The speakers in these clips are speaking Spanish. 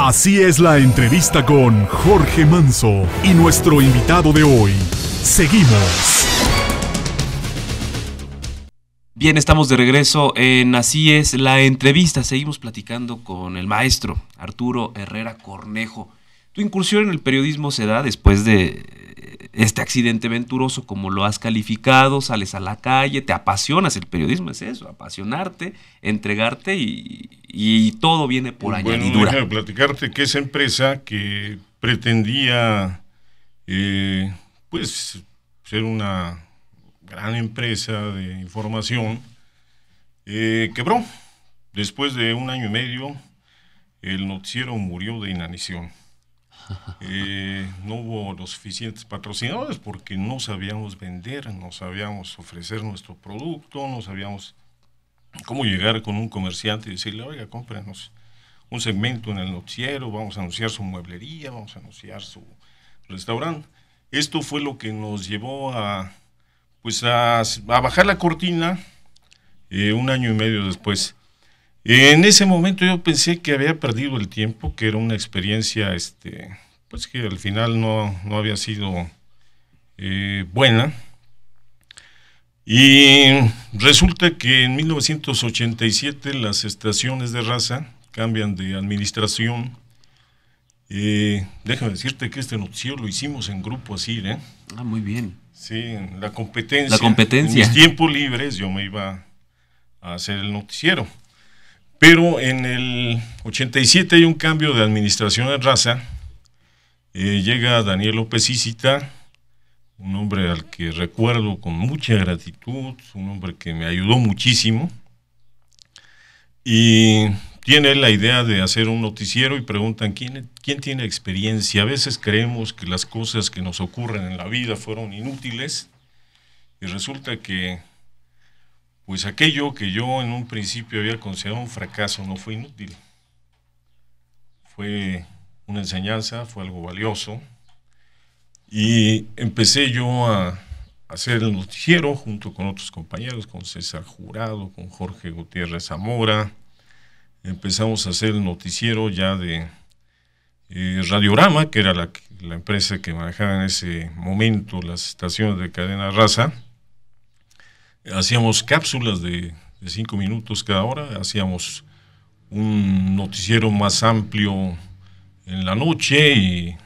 Así es la entrevista con Jorge Manso y nuestro invitado de hoy. Seguimos. Bien, estamos de regreso en Así es la entrevista. Seguimos platicando con el maestro Arturo Herrera Cornejo. Tu incursión en el periodismo se da después de este accidente venturoso, como lo has calificado. Sales a la calle, te apasionas. El periodismo es eso, apasionarte, entregarte y todo viene por añadidura. Bueno, déjame platicarte que esa empresa que pretendía pues ser una gran empresa de información, quebró. Después de 1 año y medio, el noticiero murió de inanición. No hubo los suficientes patrocinadores porque no sabíamos vender, no sabíamos ofrecer nuestro producto, no sabíamos cómo llegar con un comerciante y decirle, oiga, cómprenos un segmento en el noticiero, vamos a anunciar su mueblería, vamos a anunciar su restaurante. Esto fue lo que nos llevó a bajar la cortina 1 año y medio después. En ese momento yo pensé que había perdido el tiempo, que era una experiencia pues que al final no había sido buena. Y resulta que en 1987 las estaciones de raza cambian de administración. Déjame decirte que este noticiero lo hicimos en grupo así, Muy bien. Sí, en la competencia. La competencia. En mis tiempos libres yo me iba a hacer el noticiero. Pero en el 87 hay un cambio de administración en raza. Llega Daniel López Ícita, un hombre al que recuerdo con mucha gratitud, un hombre que me ayudó muchísimo. Y tiene la idea de hacer un noticiero y preguntan ¿quién tiene experiencia? A veces creemos que las cosas que nos ocurren en la vida fueron inútiles y resulta que pues aquello que yo en un principio había considerado un fracaso no fue inútil. Fue una enseñanza, fue algo valioso y empecé yo a hacer el noticiero junto con otros compañeros, con César Jurado, con Jorge Gutiérrez Zamora. Empezamos a hacer el noticiero ya de Radiorama, que era la empresa que manejaba en ese momento las estaciones de cadena raza. Hacíamos cápsulas de 5 minutos cada hora, hacíamos un noticiero más amplio en la noche y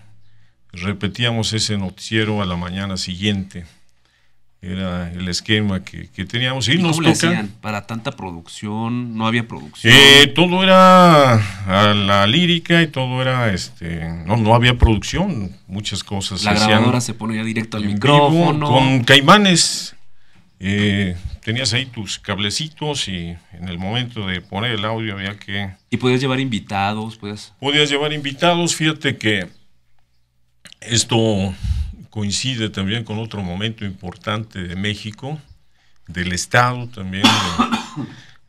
repetíamos ese noticiero a la mañana siguiente. Era el esquema que teníamos. ¿Y cómo le hacían? ¿Para tanta producción? ¿No había producción? Todo era a la lírica y todo era, no había producción, muchas cosas la grabadora se ponía directo al micrófono. Con caimanes, tenías ahí tus cablecitos y en el momento de poner el audio había que... ¿Y podías llevar invitados? Podías llevar invitados, fíjate que esto coincide también con otro momento importante de México, del Estado también,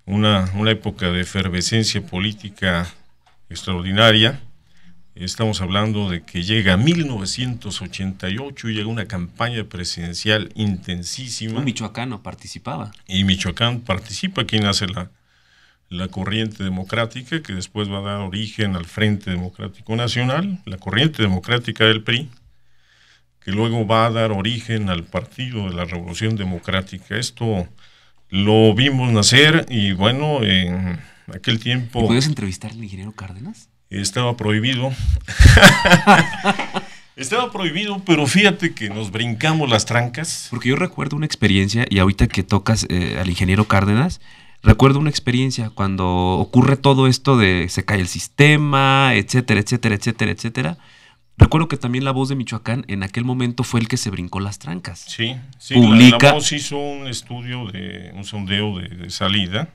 una época de efervescencia política extraordinaria. Estamos hablando de que llega 1988 y llega una campaña presidencial intensísima. Un michoacano participaba. Y Michoacán participa, quien hace la corriente democrática, que después va a dar origen al Frente Democrático Nacional, la corriente democrática del PRI, que luego va a dar origen al Partido de la Revolución Democrática. Esto lo vimos nacer y bueno, en aquel tiempo... ¿Puedes entrevistar al ingeniero Cárdenas? Estaba prohibido. Estaba prohibido, pero fíjate que nos brincamos las trancas. Porque yo recuerdo una experiencia, y ahorita que tocas al ingeniero Cárdenas, recuerdo una experiencia cuando ocurre todo esto de se cae el sistema, etcétera, etcétera, etcétera, etcétera. Recuerdo que también La Voz de Michoacán en aquel momento fue el que se brincó las trancas. Sí, Publica, la Voz hizo un estudio, un sondeo de salida.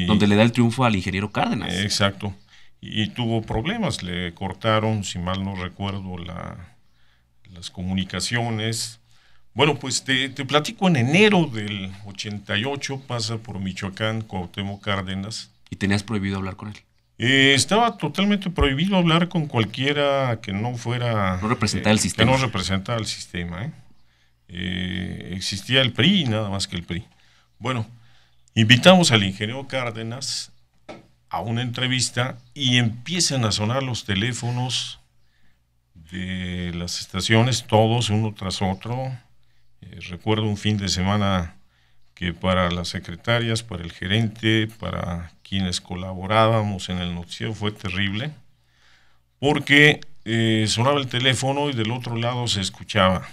Donde le da el triunfo al ingeniero Cárdenas. Exacto. Y tuvo problemas, le cortaron, si mal no recuerdo, las comunicaciones. Bueno, pues te platico, en enero del 88 pasa por Michoacán Cuauhtémoc Cárdenas. ¿Y tenías prohibido hablar con él? Estaba totalmente prohibido hablar con cualquiera que no fuera... No representara el sistema. Que no representara el sistema. Existía el PRI y nada más que el PRI. Bueno, invitamos al ingeniero Cárdenas a una entrevista y empiezan a sonar los teléfonos de las estaciones, todos uno tras otro. Recuerdo un fin de semana que para las secretarias, para el gerente, para quienes colaborábamos en el noticiero fue terrible, porque sonaba el teléfono y del otro lado se escuchaba: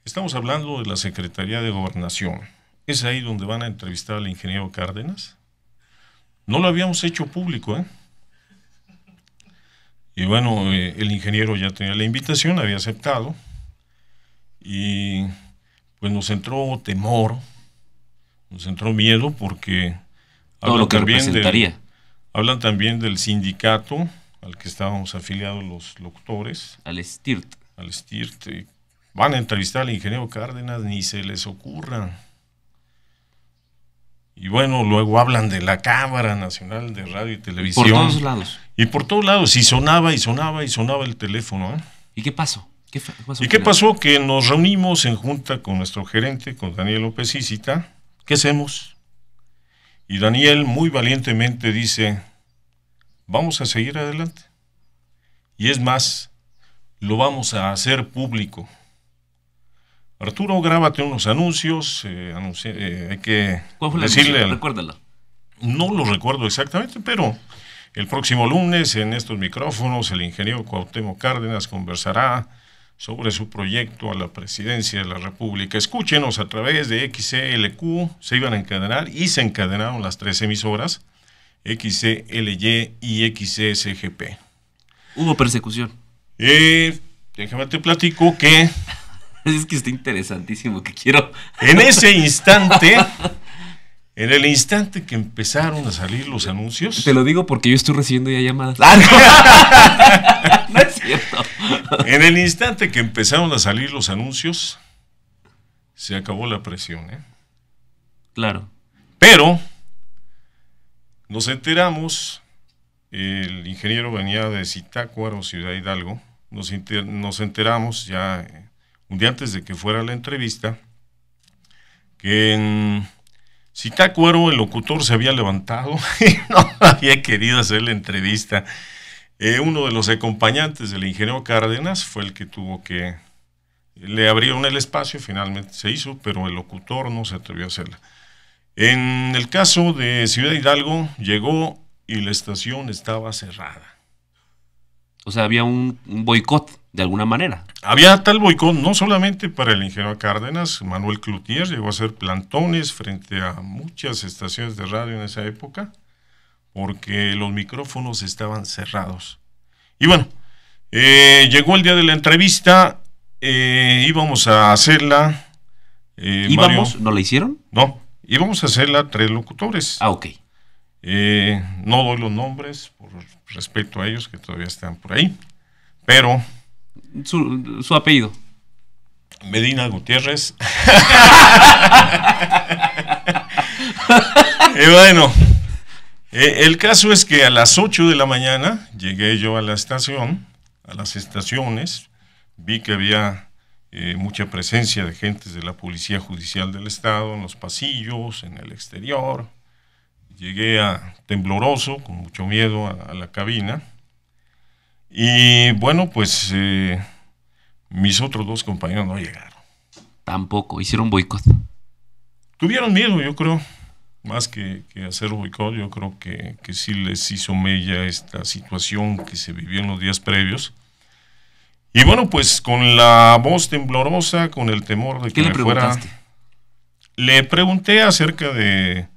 estamos hablando de la Secretaría de Gobernación. ¿Es ahí donde van a entrevistar al ingeniero Cárdenas? No lo habíamos hecho público, ¿eh? Y bueno, el ingeniero ya tenía la invitación, había aceptado, y pues nos entró temor, nos entró miedo, porque todo lo que representaría. Hablan también del sindicato al que estábamos afiliados los locutores. Al STIRT. Al STIRT. Van a entrevistar al ingeniero Cárdenas, ni se les ocurra. Y bueno, luego hablan de la Cámara Nacional de Radio y Televisión. Por todos lados. Y por todos lados, y sonaba, y sonaba, y sonaba el teléfono, ¿eh? ¿Y qué pasó? ¿Qué pasó? Que nos reunimos en junta con nuestro gerente, con Daniel López Ísita. ¿Qué hacemos? Y Daniel muy valientemente dice: vamos a seguir adelante. Y es más, lo vamos a hacer público. Arturo, grábate unos anuncios, hay que ¿cuál fue la decirle... Recuérdalo. No lo recuerdo exactamente, pero el próximo lunes en estos micrófonos el ingeniero Cuauhtémoc Cárdenas conversará sobre su proyecto a la presidencia de la República. Escúchenos a través de XCLQ, se iban a encadenar y se encadenaron las 3 emisoras, XCLY y XCSGP. ¿Hubo persecución? Déjame te platico que... Es que está interesantísimo, que quiero... En ese instante, en el instante que empezaron a salir los anuncios... Te lo digo porque yo estoy recibiendo ya llamadas. No es cierto. En el instante que empezaron a salir los anuncios, se acabó la presión, ¿eh? Claro. Pero nos enteramos, el ingeniero venía de Zitácuaro, Ciudad Hidalgo, nos enteramos ya... un día antes de que fuera la entrevista, que en Zitácuaro el locutor se había levantado y no había querido hacer la entrevista. Uno de los acompañantes del ingeniero Cárdenas fue el que tuvo que... Le abrieron el espacio, finalmente se hizo, pero el locutor no se atrevió a hacerla. En el caso de Ciudad Hidalgo, llegó y la estación estaba cerrada. O sea, había un boicot, de alguna manera. Había tal boicot, no solamente para el ingeniero Cárdenas. Manuel Cloutier llegó a hacer plantones frente a muchas estaciones de radio en esa época, porque los micrófonos estaban cerrados. Y bueno, llegó el día de la entrevista, íbamos a hacerla. ¿Íbamos? Mario, ¿no la hicieron? No, íbamos a hacerla 3 locutores. Ah, ok. No doy los nombres por respeto a ellos que todavía están por ahí, pero su apellido. Medina Gutiérrez. Y bueno, el caso es que a las 8 de la mañana llegué yo a la estación, a las estaciones, vi que había mucha presencia de gentes de la Policía Judicial del Estado en los pasillos, en el exterior. Llegué tembloroso, con mucho miedo a la cabina. Y bueno, pues mis otros 2 compañeros no llegaron. Tampoco, hicieron boicot. Tuvieron miedo, yo creo, más que hacer boicot. Yo creo que sí les hizo mella esta situación que se vivió en los días previos. Y bueno, pues con la voz temblorosa, con el temor de que me fuera... Le pregunté acerca de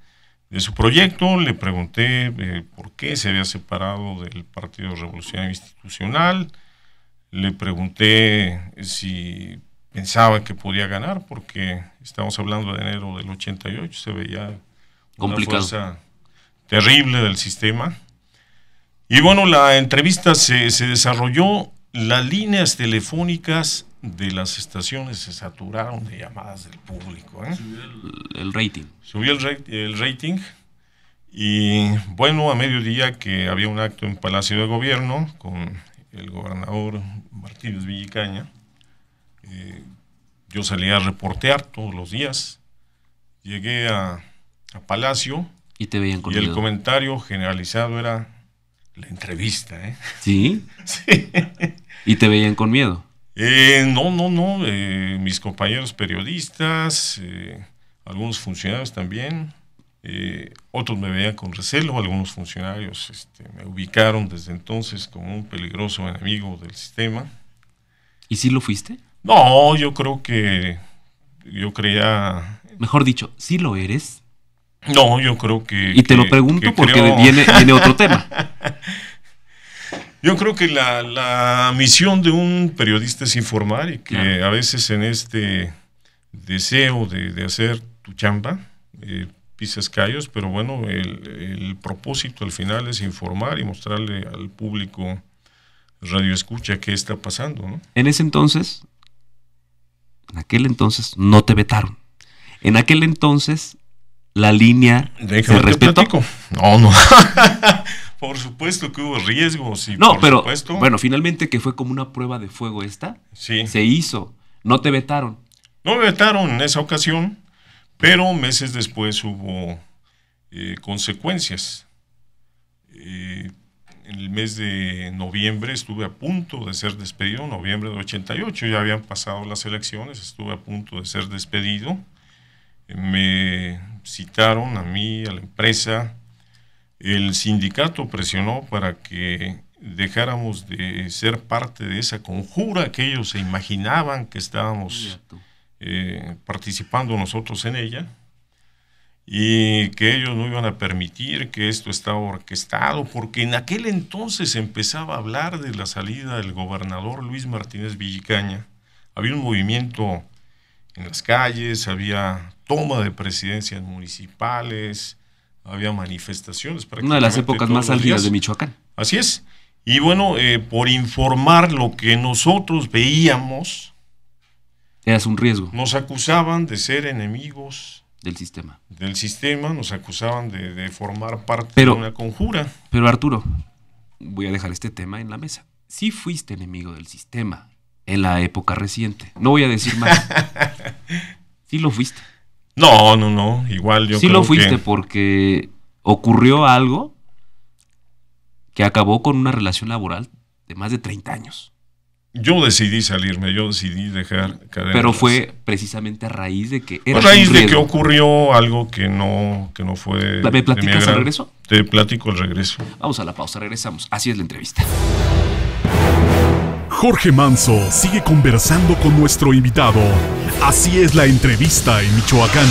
su proyecto, le pregunté por qué se había separado del Partido Revolucionario Institucional, le pregunté si pensaba que podía ganar, porque estamos hablando de enero del 88, se veía complicado, una fuerza terrible del sistema. Y bueno, la entrevista se desarrolló, las líneas telefónicas de las estaciones se saturaron de llamadas del público, ¿eh? Subió el rating. Subió el rating. Y bueno, a mediodía que había un acto en Palacio de Gobierno con el gobernador Martínez Villicaña, yo salía a reportear todos los días. Llegué a Palacio Y te veían con Y el miedo. comentario generalizado era la entrevista, ¿eh? ¿Sí? Sí. Y te veían con miedo. No. Mis compañeros periodistas, algunos funcionarios también, otros me veían con recelo, algunos funcionarios me ubicaron desde entonces como un peligroso enemigo del sistema. ¿Y sí lo fuiste? No, yo creía... Mejor dicho, ¿sí lo eres? No, yo creo que... Y te lo pregunto porque creo- viene otro tema. Yo creo que la misión de un periodista es informar y que Claro. a veces en este deseo de hacer tu chamba pisas callos, pero bueno, el propósito al final es informar y mostrarle al público radio escucha qué está pasando, ¿no? En aquel entonces, no te vetaron. En aquel entonces, la línea se Déjame te respetó. platico. No. Por supuesto que hubo riesgos y No, por pero supuesto, bueno, finalmente que fue como una prueba de fuego esta, sí. se hizo. No te vetaron. No me vetaron en esa ocasión, pero meses después hubo consecuencias. En el mes de noviembre estuve a punto de ser despedido, noviembre de 88, ya habían pasado las elecciones, estuve a punto de ser despedido. Me citaron a mí, a la empresa, el sindicato presionó para que dejáramos de ser parte de esa conjura que ellos se imaginaban que estábamos participando nosotros en ella, y que ellos no iban a permitir que esto estaba orquestado, porque en aquel entonces empezaba a hablar de la salida del gobernador Luis Martínez Villicaña. Había un movimiento en las calles, había toma de presidencias municipales, había manifestaciones. Una de las prácticamente épocas todos más los álgidas días. de Michoacán. Así es. Y bueno, por informar lo que nosotros veíamos, Eras un riesgo nos acusaban de ser enemigos del sistema. del sistema, nos acusaban de formar parte Pero- de una conjura. Pero Arturo, voy a dejar este tema en la mesa. Sí fuiste enemigo del sistema en la época reciente. No voy a decir más. Sí lo fuiste. No, igual yo Sí creo lo fuiste que... porque ocurrió algo que acabó con una relación laboral de más de 30 años. Yo decidí salirme, yo decidí dejar cadenas. Pero fue precisamente a raíz de que a eras raíz un de que riesgo. ocurrió algo que no fue... ¿Me de mi platicas al agrado. regreso? Te platico al regreso. Vamos a la pausa, regresamos. Así es la entrevista. Jorge Manso sigue conversando con nuestro invitado. Así es la entrevista en Michoacán.